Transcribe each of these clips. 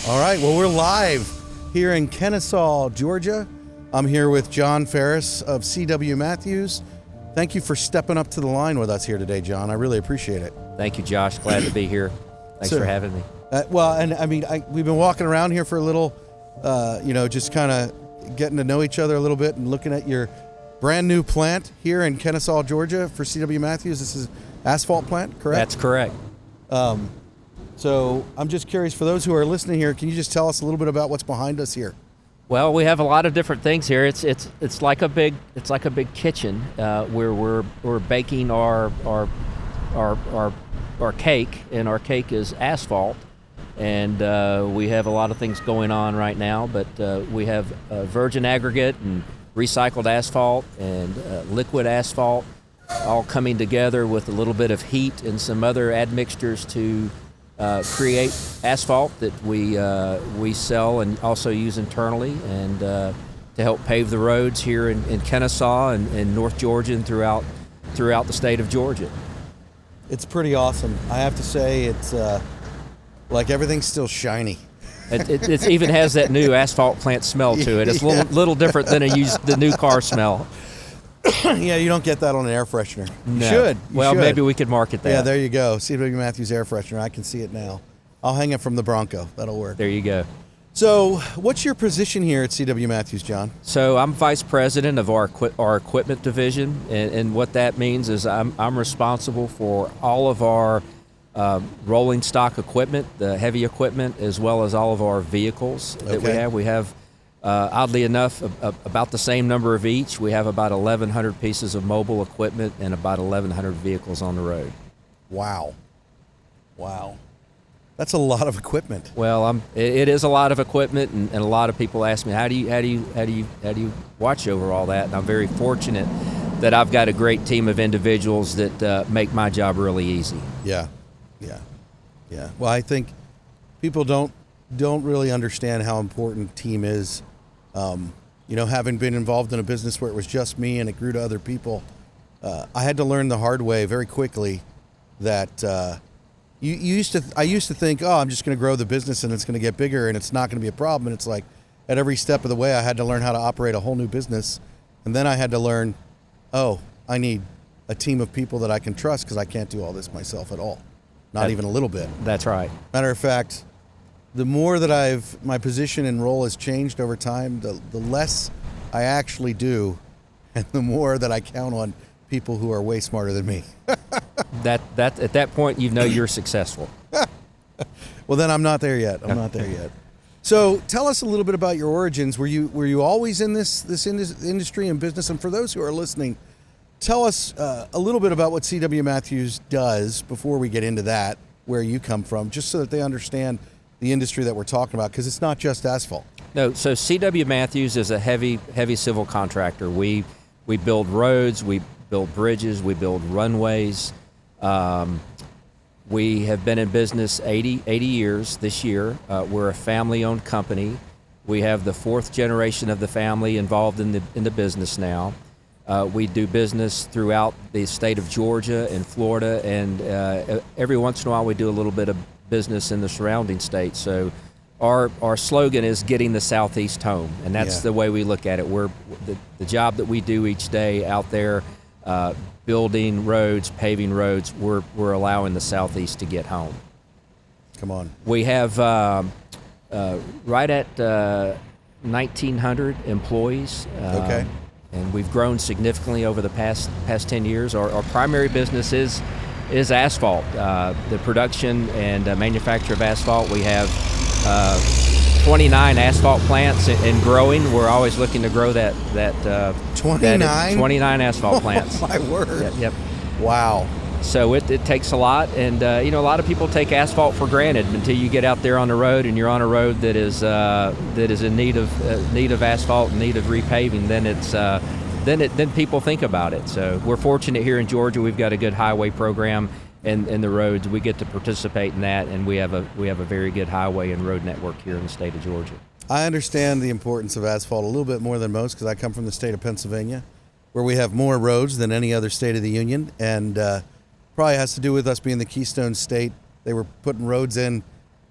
All right, well, we're live here in Kennesaw, Georgia. I'm here with John Faress of CW Matthews. Thank you for stepping up to the line with us here today, John. I really appreciate it. Thank you, Josh. Glad to be here. Thanks for having me. We've been walking around here for a little, just kind of getting to know each other a little bit and looking at your brand new plant here in Kennesaw, Georgia for CW Matthews. This is asphalt plant, correct? That's correct. So I'm just curious, for those who are listening here, can you just tell us a little bit about what's behind us here? Well, we have a lot of different things here. It's like a big kitchen where we're baking our cake, and our cake is asphalt, and we have a lot of things going on right now. But we have virgin aggregate and recycled asphalt and liquid asphalt, all coming together with a little bit of heat and some other admixtures to create asphalt that we sell and also use internally, and to help pave the roads here in Kennesaw and North Georgia and throughout the state of Georgia. It's pretty awesome. I have to say, it's like everything's still shiny. It even has that new asphalt plant smell to it. It's a little different than the new car smell. Yeah, you don't get that on an air freshener. No. You should. Maybe we could market that. Yeah, there you go. CW Matthews air freshener. I can see it now. I'll hang it from the Bronco. That'll work. There you go. So, what's your position here at CW Matthews, John? So I'm vice president of our equipment division, and what that means is I'm responsible for all of our rolling stock equipment, the heavy equipment, as well as all of our vehicles that we have. We have, oddly enough, about the same number of each. We have about 1,100 pieces of mobile equipment and about 1,100 vehicles on the road. Wow. That's a lot of equipment. Well, it is a lot of equipment, and a lot of people ask me, how do you watch over all that? And I'm very fortunate that I've got a great team of individuals that make my job really easy. Yeah. Well, I think people don't really understand how important team is. Having been involved in a business where it was just me and it grew to other people, I had to learn the hard way very quickly that I used to think, I'm just going to grow the business and it's going to get bigger and it's not going to be a problem. And it's like at every step of the way, I had to learn how to operate a whole new business. And then I had to learn, I need a team of people that I can trust, because I can't do all this myself at all. Not even a little bit. That's right. Matter of fact, the more that my position and role has changed over time, the less I actually do, and the more that I count on people who are way smarter than me. That at that point, you're successful. Well, then I'm not there yet. So tell us a little bit about your origins. Were you always in this industry and business? And for those who are listening, tell us a little bit about what CW Matthews does before we get into that, where you come from, just so that they understand the industry that we're talking about, because it's not just asphalt. No, so CW Matthews is a heavy civil contractor. We build roads, we build bridges, we build runways. We have been in business 80 years this year. We're a family-owned company. We have the fourth generation of the family involved in the business now. We do business throughout the state of Georgia and Florida, and every once in a while we do a little bit of business in the surrounding states. So our slogan is getting the Southeast home, and that's the way we look at it. We're the job that we do each day out there, building roads, paving roads, we're allowing the Southeast to get home. Come on. We have right at 1,900 employees. Okay. And we've grown significantly over the past 10 years. Our primary business is asphalt, the production and manufacture of asphalt. We have 29 asphalt plants and growing. We're always looking to grow that 29? 29 asphalt plants. Oh, my word. Yep. Wow. So it takes a lot, and a lot of people take asphalt for granted until you get out there on the road and you're on a road that is in need of asphalt, in need of repaving. Then people think about it. So we're fortunate here in Georgia. We've got a good highway program, and the roads, we get to participate in that, and we have a very good highway and road network here in the state of Georgia. I understand the importance of asphalt a little bit more than most, because I come from the state of Pennsylvania, where we have more roads than any other state of the union, and probably has to do with us being the Keystone State. They were putting roads in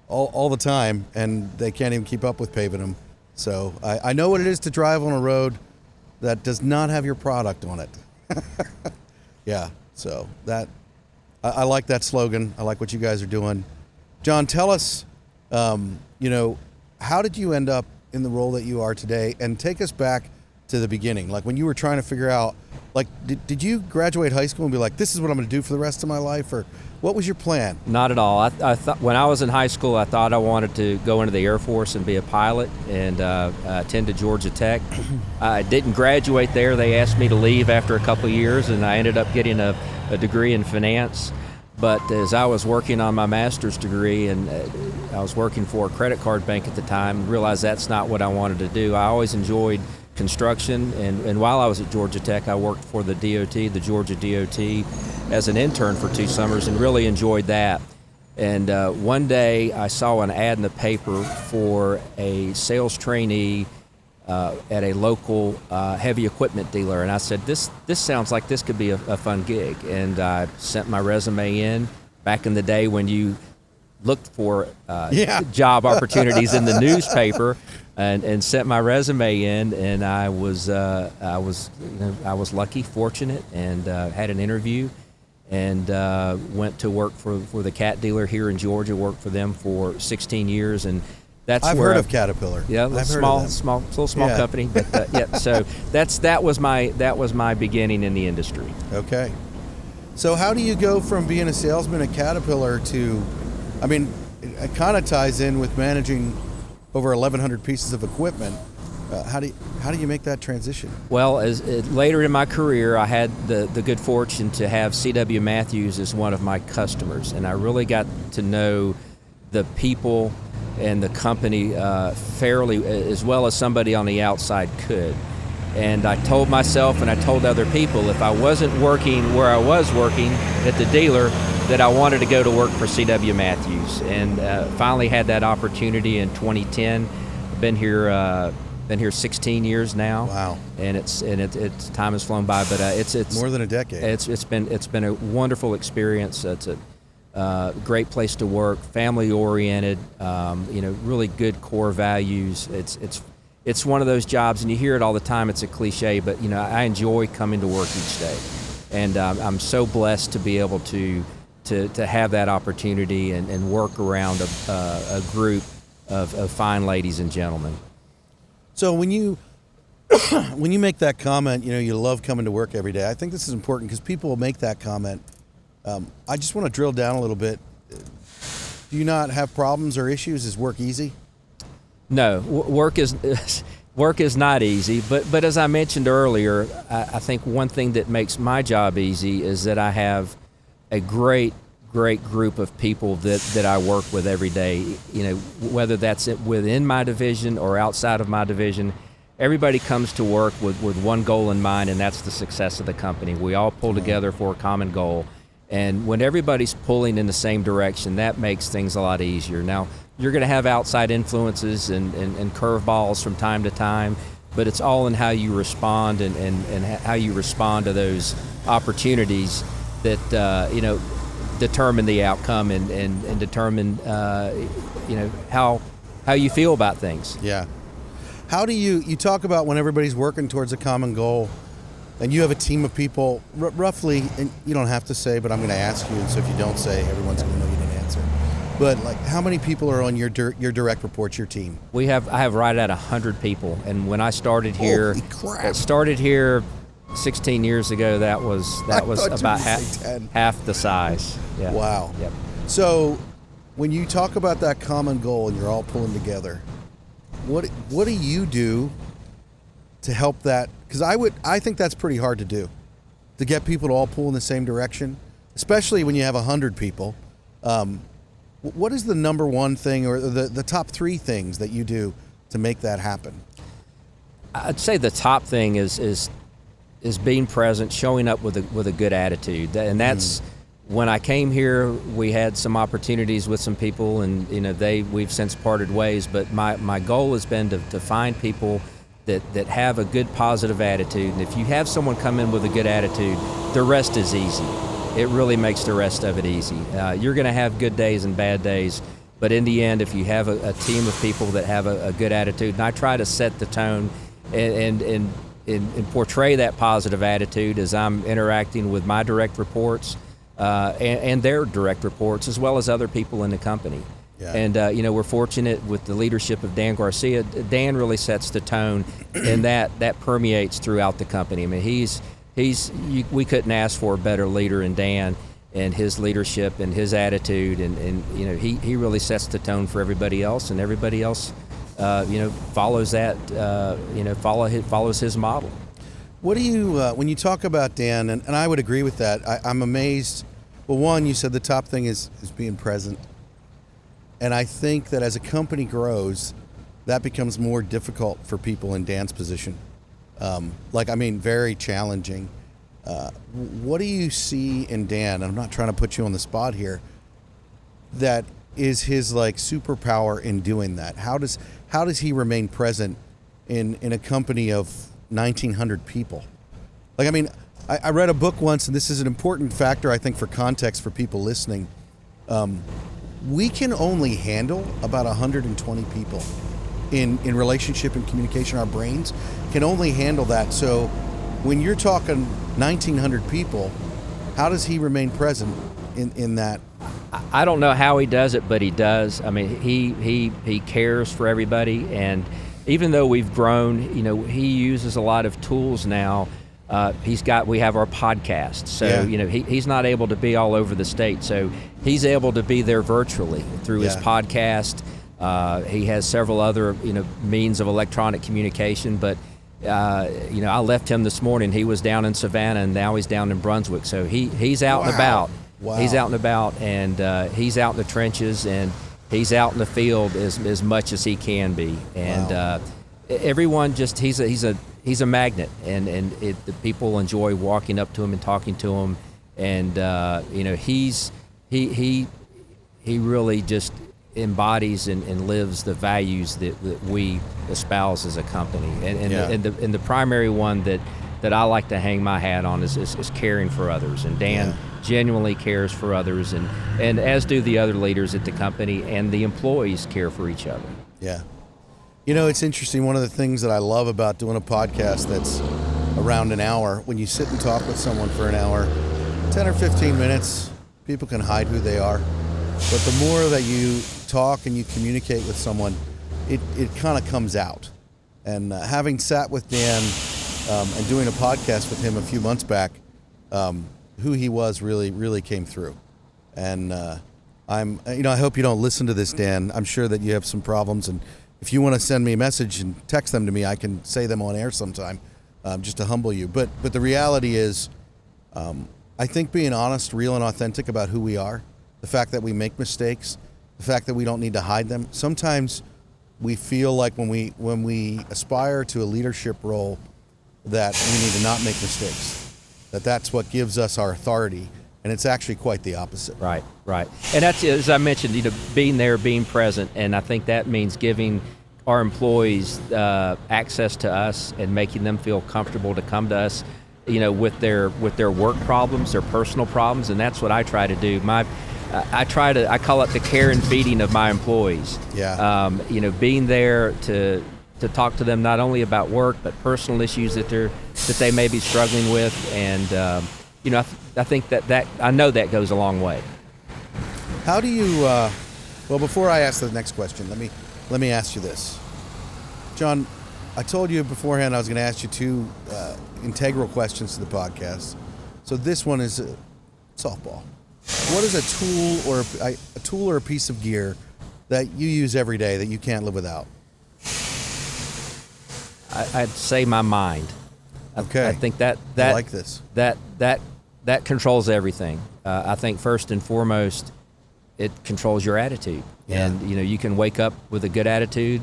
all the time, and they can't even keep up with paving them. So I know what it is to drive on a road that does not have your product on it. Yeah, so that I like that slogan. I like what you guys are doing. John, tell us, how did you end up in the role that you are today? And take us back to the beginning, like when you were trying to figure out, like, did you graduate high school and be like, this is what I'm going to do for the rest of my life? Or what was your plan? Not at all. I thought when I was in high school, I thought I wanted to go into the Air Force and be a pilot, and attended Georgia Tech. I didn't graduate there. They asked me to leave after a couple of years, and I ended up getting a degree in finance. But as I was working on my master's degree, and I was working for a credit card bank at the time, realized that's not what I wanted to do. I always enjoyed construction, and while I was at Georgia Tech, I worked for the DOT, the Georgia DOT, as an intern for 2 summers, and really enjoyed that. And one day I saw an ad in the paper for a sales trainee at a local heavy equipment dealer, and I said, this sounds like this could be a fun gig. And I sent my resume in. Back in the day when you looked for job opportunities in the newspaper, and sent my resume in, and I was lucky, fortunate, and had an interview, and went to work for the cat dealer here in Georgia. Worked for them for 16 years, and that's I've where heard of Caterpillar. Yeah, small company, but yeah. So that was my beginning in the industry. Okay, so how do you go from being a salesman at Caterpillar to, I mean, it kind of ties in with managing over 1,100 pieces of equipment. How do you make that transition? Well, later in my career, I had the good fortune to have C.W. Matthews as one of my customers, and I really got to know the people and the company fairly, as well as somebody on the outside could. And I told myself, and I told other people, if I wasn't working where I was working at the dealer, that I wanted to go to work for C.W. Matthews, and finally had that opportunity in 2010. I've been here 16 years now. Wow! And it's time has flown by, but it's more than a decade. It's been a wonderful experience. It's a great place to work, family oriented. Really good core values. It's one of those jobs, and you hear it all the time. It's a cliche, but I enjoy coming to work each day, and I'm so blessed to be able to have that opportunity and work around a group of fine ladies and gentlemen. So when you make that comment, you love coming to work every day. I think this is important because people will make that comment. I just want to drill down a little bit. Do you not have problems or issues? Is work easy? No, work is not easy. But as I mentioned earlier, I think one thing that makes my job easy is that I have a great group of people that I work with every day. Whether that's within my division or outside of my division, everybody comes to work with one goal in mind, and that's the success of the company. We all pull together for a common goal. And when everybody's pulling in the same direction, that makes things a lot easier. Now, you're going to have outside influences and curveballs from time to time, but it's all in how you respond and how you respond to those opportunities that determine the outcome and determine how you feel about things. Yeah. How do you talk about when everybody's working towards a common goal, and you have a team of people, roughly, and you don't have to say, but I'm going to ask you, and so if you don't say, everyone's going to know you didn't answer. But how many people are on your direct reports, your team? I have right at 100 people, and when I started here, holy crap. 16 years ago, that was about half the size. Yeah. Wow. Yep. So when you talk about that common goal and you're all pulling together, what do you do to help that? Because I think that's pretty hard to do, to get people to all pull in the same direction, especially when you have 100 people. What is the number one thing, or the top 3 things that you do to make that happen? I'd say the top thing is being present, showing up with a good attitude, and that's when I came here. We had some opportunities with some people, and we've since parted ways. But my goal has been to find people that have a good positive attitude, and if you have someone come in with a good attitude, the rest is easy. It really makes the rest of it easy. You're going to have good days and bad days, But in the end, if you have a team of people that have a good attitude, and I try to set the tone and portray that positive attitude as I'm interacting with my direct reports and their direct reports, as well as other people in the company. Yeah. And we're fortunate with the leadership of Dan Garcia. Dan really sets the tone, and that permeates throughout the company. I mean, we couldn't ask for a better leader in Dan and his leadership and his attitude, and he really sets the tone for everybody else, and everybody else follows that follows his model. What do you when you talk about Dan, and I would agree with that. I'm amazed. Well, one, you said the top thing is being present. And I think that as a company grows, that becomes more difficult for people in Dan's position. Very challenging. What do you see in Dan? And I'm not trying to put you on the spot here. That is his superpower in doing that. How does he remain present in a company of 1,900 people? I read a book once, and this is an important factor, I think, for context for people listening. We can only handle about 120 people in relationship and communication. Our brains can only handle that. So when you're talking 1,900 people, how does he remain present in that? I don't know how he does it, but he does. I mean, he cares for everybody, and even though we've grown, he uses a lot of tools now. We have our podcast, so he's not able to be all over the state, so he's able to be there virtually through his podcast. He has several other means of electronic communication, but I left him this morning. He was down in Savannah, and now he's down in Brunswick, so he's out and about. Wow. He's out and about, and he's out in the trenches, and he's out in the field as much as he can be, and everyone just he's a magnet, and the people enjoy walking up to him and talking to him, and he really just embodies and lives the values that we espouse as a company, and the primary one that I like to hang my hat on is caring for others, and Dan genuinely cares for others, and as do the other leaders at the company, and the employees care for each other. Yeah. It's interesting. One of the things that I love about doing a podcast that's around an hour, when you sit and talk with someone for an hour, 10 or 15 minutes, people can hide who they are. But the more that you talk and you communicate with someone, it kind of comes out. And having sat with Dan and doing a podcast with him a few months back, who he was really, really came through. And I hope you don't listen to this, Dan. I'm sure that you have some problems, and if you want to send me a message and text them to me, I can say them on air sometime, just to humble you. But the reality is, I think being honest, real, and authentic about who we are, the fact that we make mistakes, the fact that we don't need to hide them. Sometimes we feel like when we aspire to a leadership role that we need to not make mistakes, that's what gives us our authority. And it's actually quite the opposite. Right. And that's, as I mentioned, being there, being present, and I think that means giving our employees access to us and making them feel comfortable to come to us, with their work problems, their personal problems, and that's what I try to do. I call it the care and feeding of my employees. Yeah. Being there to talk to them not only about work but personal issues that they may be struggling with, and I think that I know that goes a long way. How do you? Well, before I ask the next question, let me ask you this, John. I told you beforehand I was going to ask you two integral questions to the podcast. So this one is a softball. What is a tool or a piece of gear that you use every day that you can't live without? I'd say my mind. Okay. I think that I like this. That controls everything. I think first and foremost, it controls your attitude. Yeah. And you can wake up with a good attitude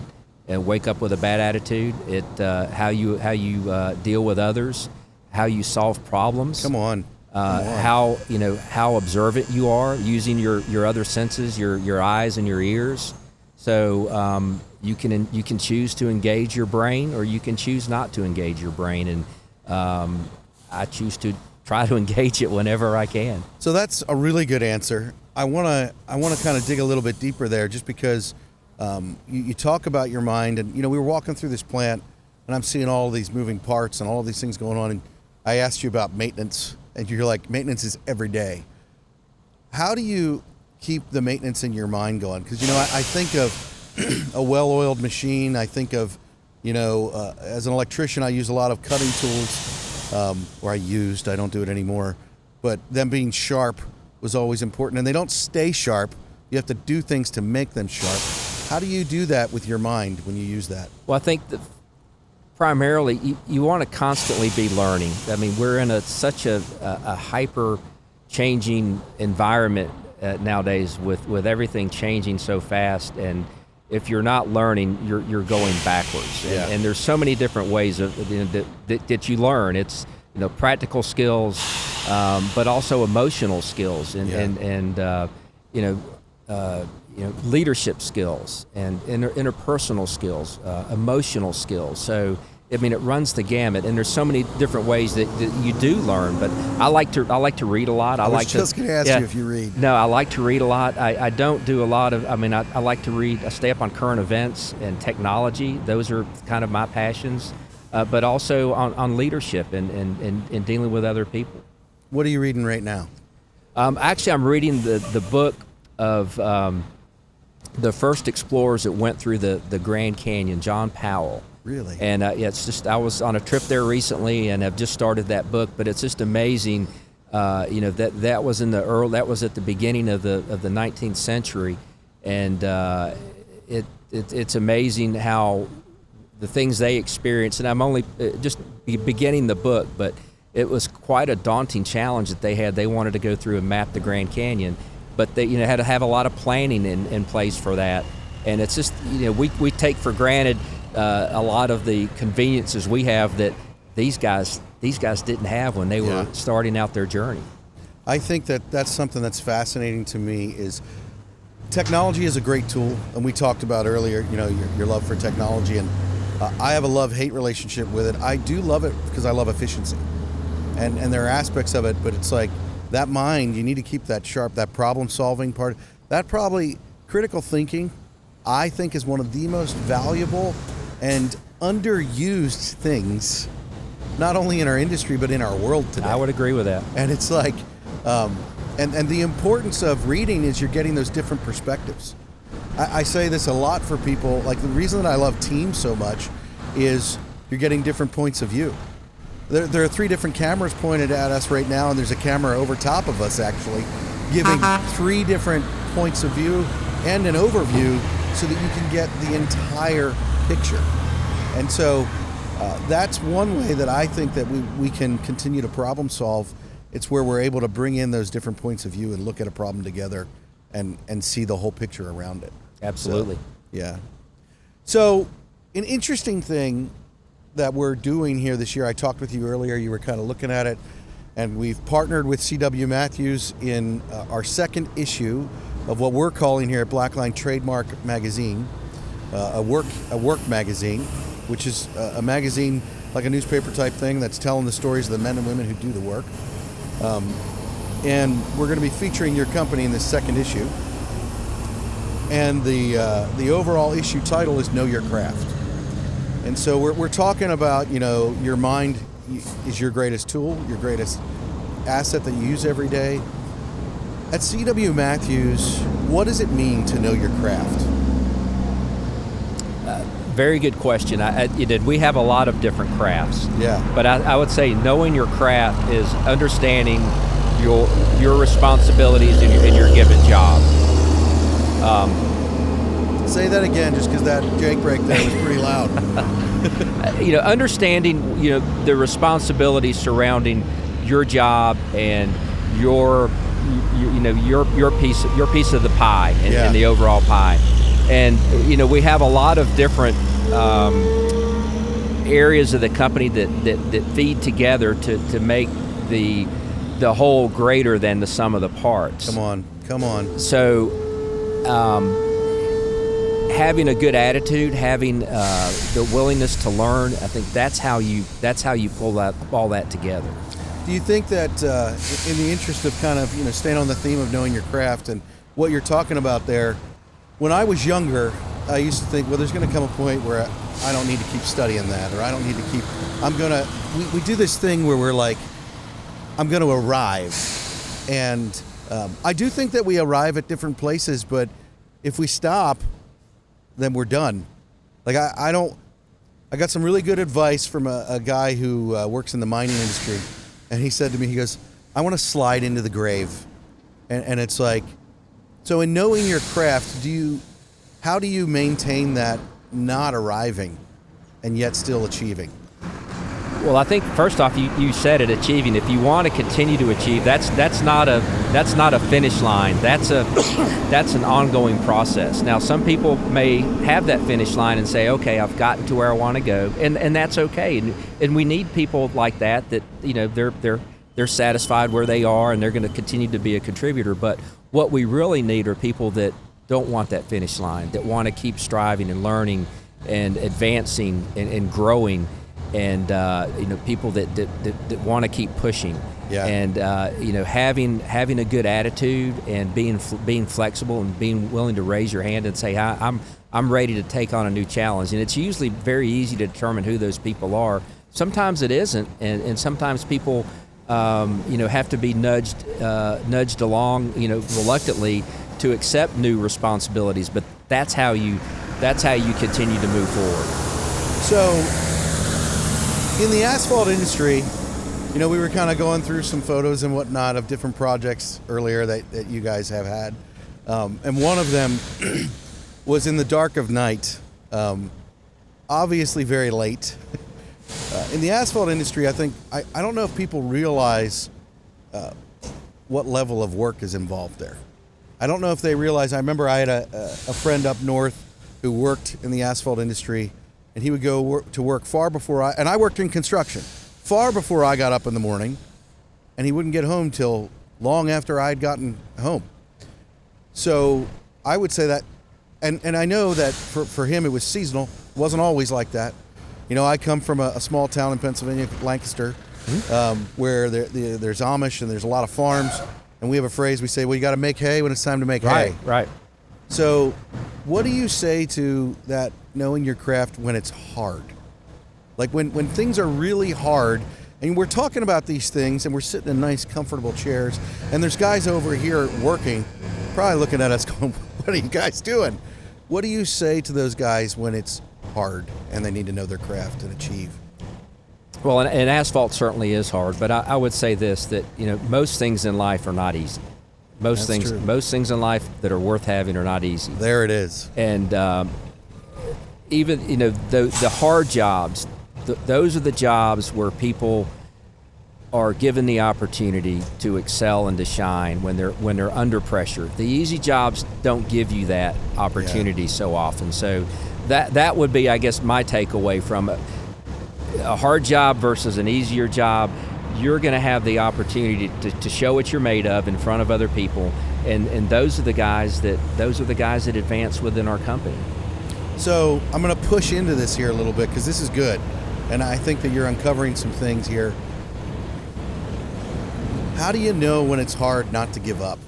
and wake up with a bad attitude. It how you deal with others, how you solve problems. Come on. How observant you are using your other senses, your eyes and your ears. So you can choose to engage your brain, or you can choose not to engage your brain, and I choose to try to engage it whenever I can. So that's a really good answer. I want to kind of dig a little bit deeper there, just because you talk about your mind, and we were walking through this plant, and I'm seeing all of these moving parts and all of these things going on, and I asked you about maintenance, and you're like, maintenance is every day. How do you keep the maintenance in your mind going? Because I think of a well-oiled machine. I think of as an electrician, I use a lot of cutting tools, I don't do it anymore, but them being sharp was always important, and they don't stay sharp. You have to do things to make them sharp. How do you do that with your mind when you use that? Well, I think that primarily you want to constantly be learning. I mean, we're in such a hyper changing environment nowadays with everything changing so fast, and if you're not learning, you're going backwards. Yeah. And there's so many different ways that you learn. It's practical skills, but also emotional skills and leadership skills and interpersonal skills, emotional skills. So I mean, it runs the gamut, and there's so many different ways that you do learn. But I like to read a lot. I was just going to ask you if you read. No, I like to read a lot. I don't do a lot of. I mean, I like to read. I stay up on current events and technology. Those are kind of my passions. But also on leadership and dealing with other people. What are you reading right now? Actually, I'm reading the book of the first explorers that went through the Grand Canyon, John Powell. Really? And it's just, I was on a trip there recently, and I've just started that book. But it's just amazing, that was that was at the beginning of the 19th century, and it's amazing how the things they experienced. And I'm only just beginning the book, but it was quite a daunting challenge that they had. They wanted to go through and map the Grand Canyon, but they had to have a lot of planning in place for that. And it's just we take for granted a lot of the conveniences we have that these guys didn't have when they were starting out their journey. I think that's something that's fascinating to me. Is technology is a great tool, and we talked about earlier, your love for technology, and I have a love-hate relationship with it. I do love it because I love efficiency, and there are aspects of it, but it's like that mind, you need to keep that sharp, that problem-solving part. That probably, critical thinking, I think, is one of the most valuable and underused things, not only in our industry, but in our world today. I would agree with that. And it's like, and the importance of reading is you're getting those different perspectives. I say this a lot for people, like the reason that I love Teams so much is you're getting different points of view. There are 3 different cameras pointed at us right now, and there's a camera over top of us actually, giving 3 different points of view and an overview so that you can get the entire picture. And so that's one way that I think that we can continue to problem solve. It's where we're able to bring in those different points of view and look at a problem together and see the whole picture around it. Absolutely. So an interesting thing that we're doing here this year, I talked with you earlier, you were kind of looking at it, and we've partnered with C.W. Matthews in our second issue of what we're calling here at Blackline Trademark Magazine, a work magazine, which is a magazine like a newspaper type thing that's telling the stories of the men and women who do the work. And we're going to be featuring your company in this second issue. And the overall issue title is Know Your Craft. And so we're talking about, your mind is your greatest tool, your greatest asset that you use every day. At C.W. Matthews, what does it mean to know your craft? Very good question. We have a lot of different crafts. Yeah. But I would say knowing your craft is understanding your responsibilities in your given job. Say that again, just because that Jake break there was pretty loud. Understanding the responsibilities surrounding your job and your piece of the pie and the overall pie. And we have a lot of different areas of the company that feed together to make the whole greater than the sum of the parts. Come on. So having a good attitude, having the willingness to learn, I think that's how you pull all that together. Do you think that in the interest of kind of, staying on the theme of knowing your craft and what you're talking about there, when I was younger, I used to think, well, there's going to come a point where I don't need to keep studying that, or I don't need to keep, we do this thing where we're like, I'm going to arrive. And I do think that we arrive at different places, but if we stop, then we're done. Like I got some really good advice from a guy who works in the mining industry. And he said to me, he goes, I want to slide into the grave. And it's like, so in knowing your craft, how do you maintain that not arriving and yet still achieving? Well, I think first off, you said it, achieving. If you want to continue to achieve, that's not a finish line. That's an ongoing process. Now, some people may have that finish line and say, okay, I've gotten to where I want to go, and that's okay. And we need people like that they're satisfied where they are and they're going to continue to be a contributor. But what we really need are people that don't want that finish line, that want to keep striving and learning and advancing and growing. And people that want to keep pushing, and having a good attitude and being flexible and being willing to raise your hand and say, I'm ready to take on a new challenge. And it's usually very easy to determine who those people are. Sometimes it isn't, and sometimes people have to be nudged along reluctantly to accept new responsibilities. But that's how you continue to move forward. So, in the asphalt industry, we were kind of going through some photos and whatnot of different projects earlier that you guys have had. And one of them was in the dark of night, obviously very late. In the asphalt industry, I think, I don't know if people realize what level of work is involved there. I don't know if they realize. I remember I had a friend up north who worked in the asphalt industry, and he would go to work far before and I worked in construction, far before I got up in the morning, and he wouldn't get home till long after I'd gotten home. So I would say that, and I know that for him it was seasonal. It wasn't always like that. I come from a small town in Pennsylvania, Lancaster, where there's Amish and there's a lot of farms, and we have a phrase, we say, well, you got to make hay when it's time to make hay. Right. So what do you say to that, knowing your craft when it's hard? Like when things are really hard, and we're talking about these things and we're sitting in nice, comfortable chairs, and there's guys over here working, probably looking at us going, what are you guys doing? What do you say to those guys when it's hard and they need to know their craft and achieve? Well, and asphalt certainly is hard, but I would say this, that most things in life are not easy. Most things in life that are worth having are not easy. There it is. And even the hard jobs, those are the jobs where people are given the opportunity to excel and to shine when they're under pressure. The easy jobs don't give you that opportunity so often. So that would be, I guess, my takeaway from it. A hard job versus an easier job. You're going to have the opportunity to show what you're made of in front of other people, and those are the guys that advance within our company. So I'm going to push into this here a little bit because this is good, and I think that you're uncovering some things here. How do you know when it's hard not to give up?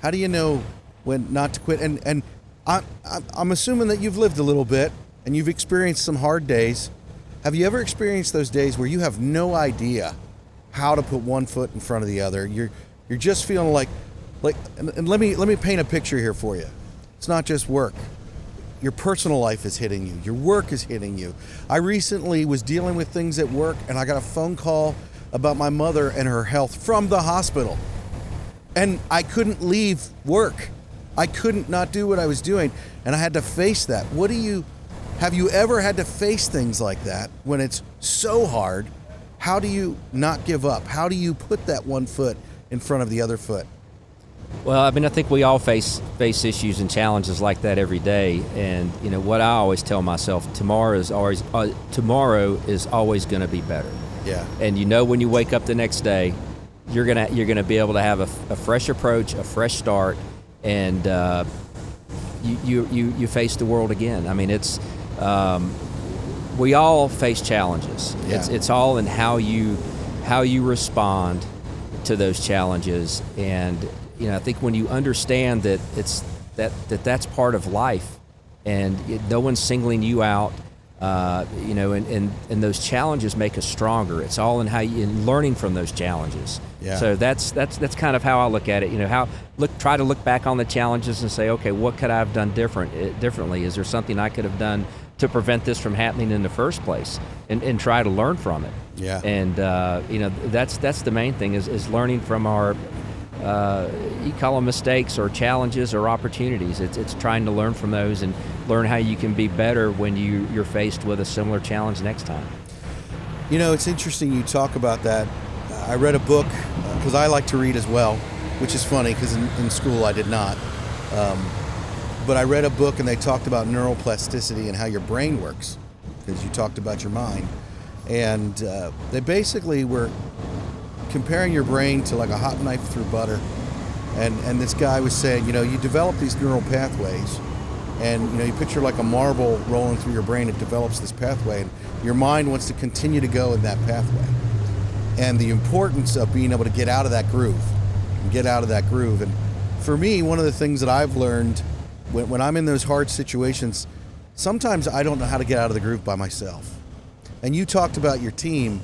How do you know when not to quit? And I'm assuming that you've lived a little bit and you've experienced some hard days. Have you ever experienced those days where you have no idea how to put one foot in front of the other? You're just feeling like, and let me paint a picture here for you. It's not just work. Your personal life is hitting you. Your work is hitting you. I recently was dealing with things at work, and I got a phone call about my mother and her health from the hospital. And I couldn't leave work. I couldn't not do what I was doing, and I had to face that. Have you ever had to face things like that when it's so hard? How do you not give up? How do you put that one foot in front of the other foot? Well, I mean, I think we all face issues and challenges like that every day. And what I always tell myself: tomorrow is always going to be better. Yeah. And when you wake up the next day, you're gonna be able to have a fresh approach, a fresh start, and you face the world again. I mean, it's we all face challenges. Yeah. It's all in how you how you respond to those challenges. And I think when you understand that that's part of life, and no one's singling you out, and those challenges make us stronger. It's all in learning from those challenges. Yeah. So that's kind of how I look at it. Try to look back on the challenges and say, okay, what could I have done differently? Is there something I could have done to prevent this from happening in the first place? And try to learn from it. Yeah. And that's the main thing is learning from our you call them mistakes or challenges or opportunities. It's trying to learn from those and learn how you can be better when you're faced with a similar challenge next time. It's interesting you talk about that. I read a book, because I like to read as well, which is funny because in school I did not. But I read a book and they talked about neuroplasticity and how your brain works, because you talked about your mind. And they basically were comparing your brain to like a hot knife through butter. And this guy was saying, you develop these neural pathways, and you picture like a marble rolling through your brain. It develops this pathway, and your mind wants to continue to go in that pathway. And the importance of being able to get out of that groove. And for me, one of the things that I've learned when I'm in those hard situations, sometimes I don't know how to get out of the groove by myself. And you talked about your team.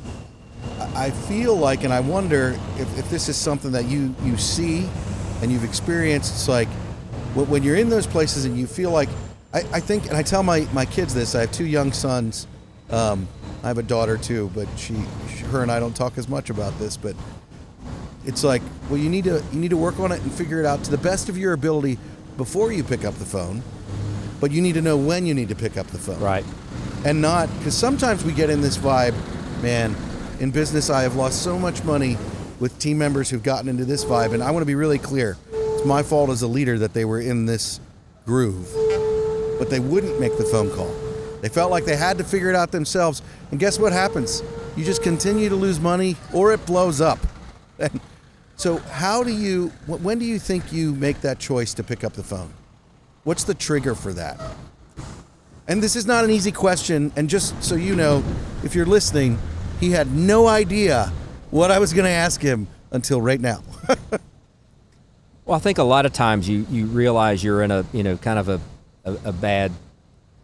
I feel like, and I wonder if this is something that you see and you've experienced. It's like when you're in those places and you feel like, I think, and I tell my kids this, I have 2 young sons. I have a daughter too, but her and I don't talk as much about this, but it's like, well, you need to work on it and figure it out to the best of your ability before you pick up the phone, but you need to know when you need to pick up the phone. Right. And not, because sometimes we get in this vibe, man, in business I have lost so much money with team members who've gotten into this vibe, and I want to be really clear, it's my fault as a leader that they were in this groove, but they wouldn't make the phone call. They felt like they had to figure it out themselves, and guess what happens? You just continue to lose money, or it blows up. And so when do you think you make that choice to pick up the phone? What's the trigger for that? And this is not an easy question, and just so you know, if you're listening, he had no idea what I was going to ask him until right now. Well, I think a lot of times you realize you're in a kind of a bad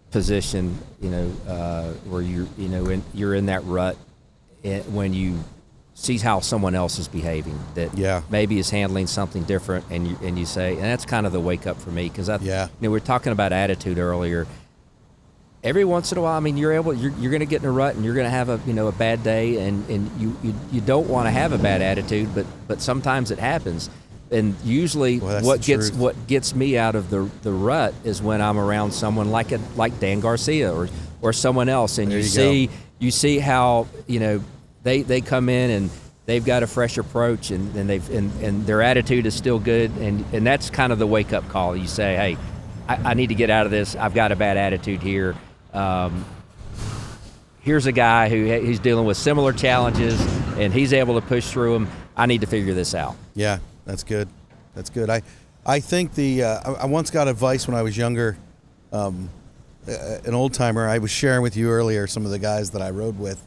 position, where you're in that rut when you see how someone else is behaving that maybe is handling something different, and you say, and that's kind of the wake up for me, because we were talking about attitude earlier. Every once in a while, you're going to get in a rut and you're going to have a bad day, and you don't want to have a bad attitude, but sometimes it happens. And usually what gets me out of the rut is when I'm around someone like Dan Garcia or someone else, and you see how they come in and they've got a fresh approach, and their attitude is still good, and that's kind of the wake up call. You say, hey, I need to get out of this. I've got a bad attitude here. Here's a guy who's dealing with similar challenges, and he's able to push through them. I need to figure this out. Yeah, that's good. That's good. I think I once got advice when I was younger. An old timer, I was sharing with you earlier some of the guys that I rode with,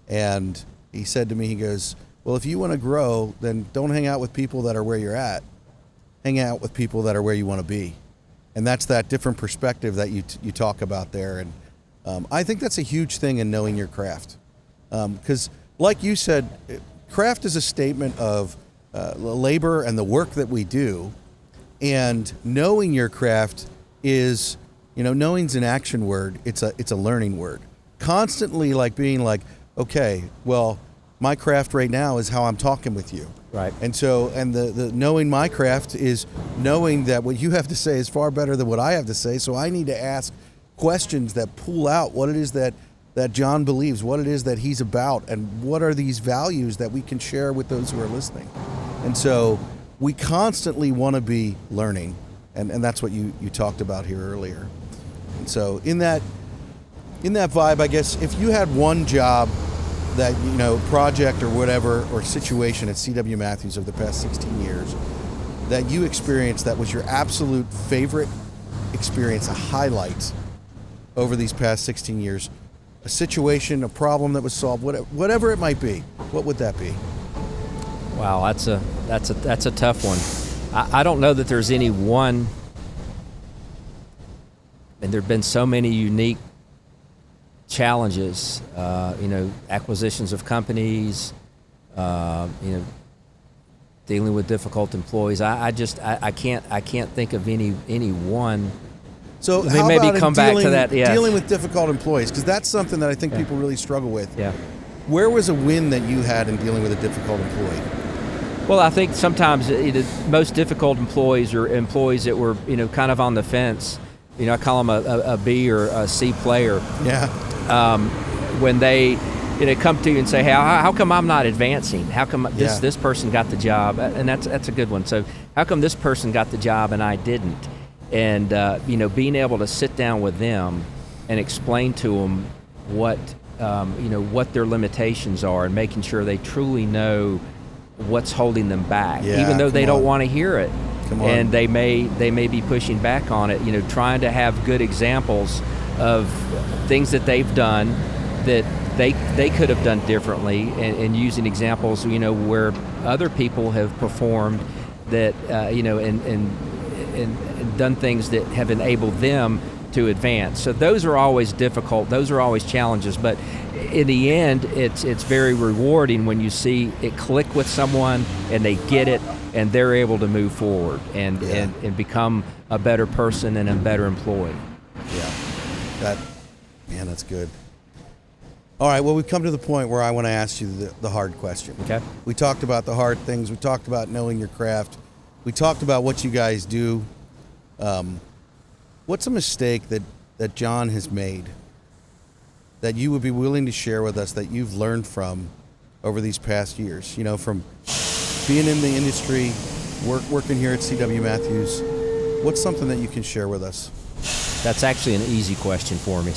and he said to me, he goes, well, if you want to grow, then don't hang out with people that are where you're at. Hang out with people that are where you want to be. And that's that different perspective that you talk about there. And I think that's a huge thing in knowing your craft. Because like you said, craft is a statement of labor and the work that we do. And knowing your craft is, knowing's an action word. It's a learning word. Constantly being like, okay, well, my craft right now is how I'm talking with you. Right. And so, the knowing my craft is knowing that what you have to say is far better than what I have to say. So I need to ask questions that pull out what it is that John believes, what it is that he's about, and what are these values that we can share with those who are listening. And so we constantly want to be learning, and that's what you talked about here earlier. And so in that vibe, I guess, if you had one job that, project or whatever, or situation at C.W. Matthews over the past 16 years that you experienced that was your absolute favorite experience, a highlight over these past 16 years, a situation, a problem that was solved, whatever it might be, what would that be? Wow, that's a tough one. I don't know that there's any one, and there've been so many unique challenges, acquisitions of companies, dealing with difficult employees. I can't think of any one. So Let me how maybe about come back to that. Yeah. dealing with difficult employees? Because that's something that I think people really struggle with. Yeah. Where was a win that you had in dealing with a difficult employee? Well, I think sometimes the most difficult employees are employees that were, kind of on the fence. I call them a B or a C player. Yeah. When they, come to you and say, "Hey, how come I'm not advancing? How come this person got the job?" And that's a good one. So, how come this person got the job and I didn't? And being able to sit down with them and explain to them what their limitations are, and making sure they truly know what's holding them back, even though they don't want to hear it. And they may be pushing back on it. Trying to have good examples of things that they've done that they could have done differently, and using examples where other people have performed that and done things that have enabled them to advance. So those are always difficult. Those are always challenges. But in the end, it's very rewarding when you see it click with someone and they get it and they're able to move forward and become a better person and a better employee. Yeah, that's good. All right, well, we've come to the point where I want to ask you the hard question. Okay. We talked about the hard things. We talked about knowing your craft. We talked about what you guys do. What's a mistake that John has made that you would be willing to share with us that you've learned from over these past years? From being in the industry, working here at C.W. Matthews, what's something that you can share with us? That's actually an easy question for me.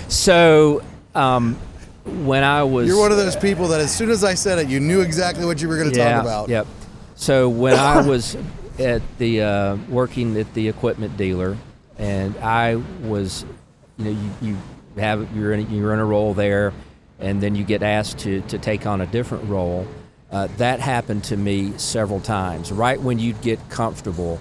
So when I was... You're one of those people that as soon as I said it, you knew exactly what you were going to talk about. Yep. So when I was at the working at the equipment dealer, and I was, you're in a role there, and then you get asked to take on a different role. That happened to me several times. Right when you'd get comfortable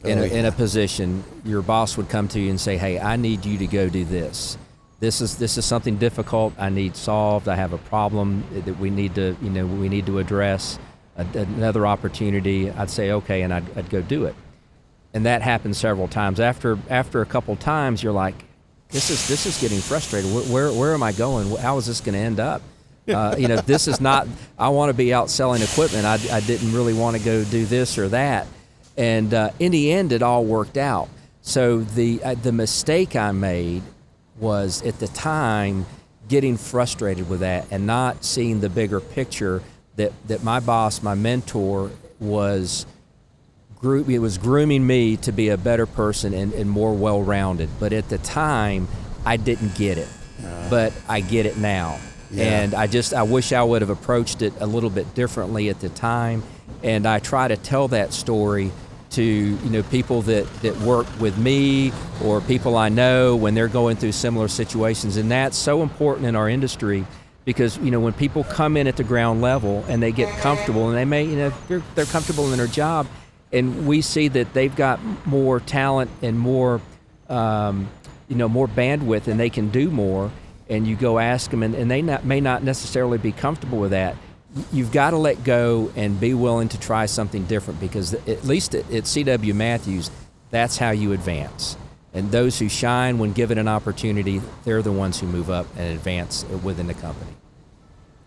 in a position, your boss would come to you and say, "Hey, I need you to go do this. This is something difficult. I need solved. I have a problem that we need to address." Another opportunity, I'd say okay, and I'd go do it. And that happened several times. After a couple times, you're like, this is getting frustrating. Where am I going? How is this going to end up? This is not. I want to be out selling equipment. I didn't really want to go do this or that. And in the end, it all worked out. So the mistake I made was at the time getting frustrated with that and not seeing the bigger picture. That my boss, my mentor, was grooming me to be a better person and more well-rounded. But at the time, I didn't get it. But I get it now. Yeah. And I wish I would have approached it a little bit differently at the time. And I try to tell that story to people that work with me or people I know when they're going through similar situations. And that's so important in our industry. Because when people come in at the ground level and they get comfortable, and they may they're comfortable in their job, and we see that they've got more talent and more more bandwidth and they can do more, and you go ask them and they may not necessarily be comfortable with that. You've got to let go and be willing to try something different, because at least at C.W. Matthews, that's how you advance. And those who shine when given an opportunity, they're the ones who move up and advance within the company.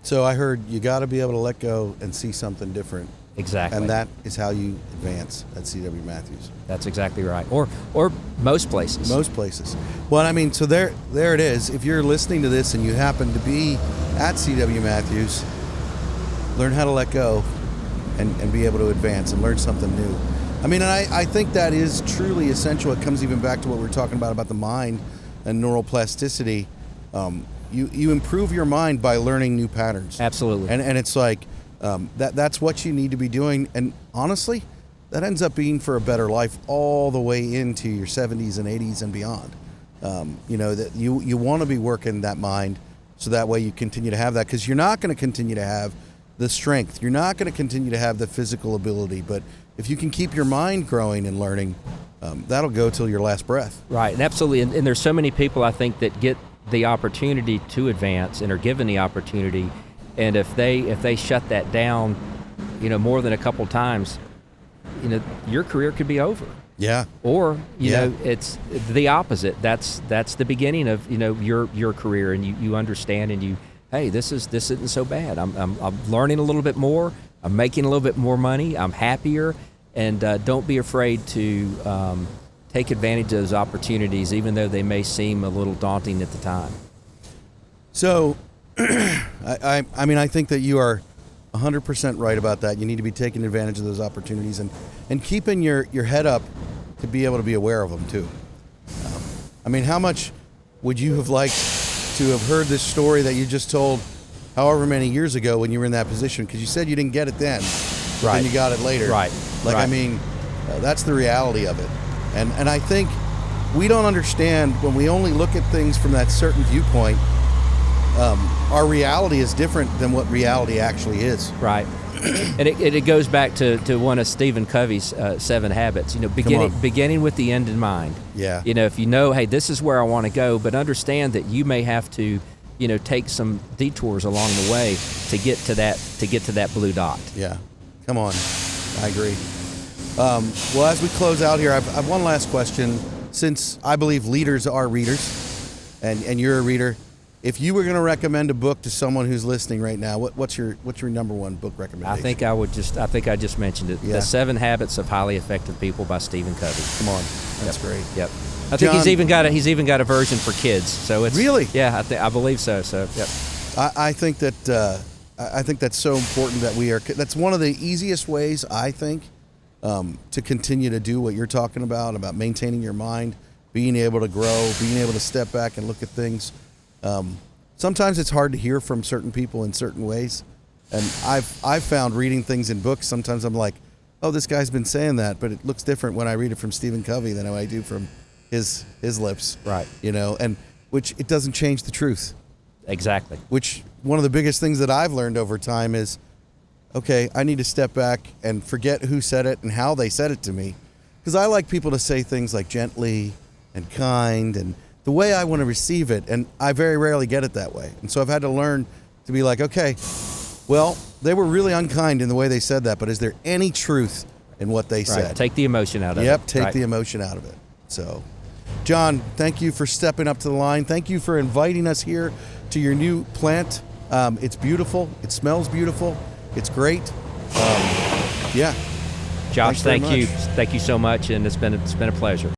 So I heard you got to be able to let go and see something different. Exactly. And that is how you advance at C.W. Matthews. That's exactly right. Or most places. Most places. Well, I mean, so there it is. If you're listening to this and you happen to be at C.W. Matthews, learn how to let go and be able to advance and learn something new. I mean, and I think that is truly essential. It comes even back to what we were talking about the mind and neuroplasticity. You improve your mind by learning new patterns. Absolutely. And it's like that's what you need to be doing. And honestly, that ends up being for a better life all the way into your 70s and 80s and beyond. That you want to be working that mind, so that way you continue to have that, because you're not going to continue to have the strength. You're not going to continue to have the physical ability. But if you can keep your mind growing and learning, that'll go till your last breath. Right, and absolutely. And there's so many people, I think, that get the opportunity to advance and are given the opportunity. And if they shut that down, more than a couple times, your career could be over. Yeah. Or it's the opposite. That's the beginning of your career, and you understand, and hey, this isn't so bad. I'm learning a little bit more. I'm making a little bit more money. I'm happier, and don't be afraid to take advantage of those opportunities, even though they may seem a little daunting at the time. So, I think that you are 100% right about that. You need to be taking advantage of those opportunities and keeping your head up to be able to be aware of them too. How much would you have liked to have heard this story that you just told however many years ago when you were in that position? Because you said you didn't get it then, but right. then you got it later. Right. Right. That's the reality of it. And I think we don't understand when we only look at things from that certain viewpoint. Our reality is different than what reality actually is. Right. And it goes back to one of Stephen Covey's 7 habits. Beginning with the end in mind. Yeah. If hey, this is where I want to go, but understand that you may have to, take some detours along the way to get to that blue dot. Yeah. Come on. I agree. Well, as we close out here, I've one last question. Since I believe leaders are readers, and you're a reader, if you were going to recommend a book to someone who's listening right now, what's your number one book recommendation? I think I just mentioned it. Yeah. The 7 Habits of Highly Effective People by Stephen Covey. Come on, that's great. Yep. I think he's even got a version for kids. So it's really, yeah, I believe so. So yep. I think that's so important that that's one of the easiest ways, I think, to continue to do what you're talking about maintaining your mind, being able to grow, being able to step back and look at things. Sometimes it's hard to hear from certain people in certain ways, and I've found reading things in books, sometimes I'm like, oh, this guy's been saying that, but it looks different when I read it from Stephen Covey than I do from his lips. Right. And which it doesn't change the truth. Exactly. Which one of the biggest things that I've learned over time is, okay, I need to step back and forget who said it and how they said it to me, because I like people to say things like gently and kind and the way I want to receive it, and I very rarely get it that way. And so I've had to learn to be like, okay, well, they were really unkind in the way they said that, but is there any truth in what they said? Take the emotion out of it. Yep, take the emotion out of it. So, John, thank you for stepping up to the line. Thank you for inviting us here to your new plant. It's beautiful. It smells beautiful. It's great. Yeah. Josh, thank you. Thank you so much, and it's been a pleasure.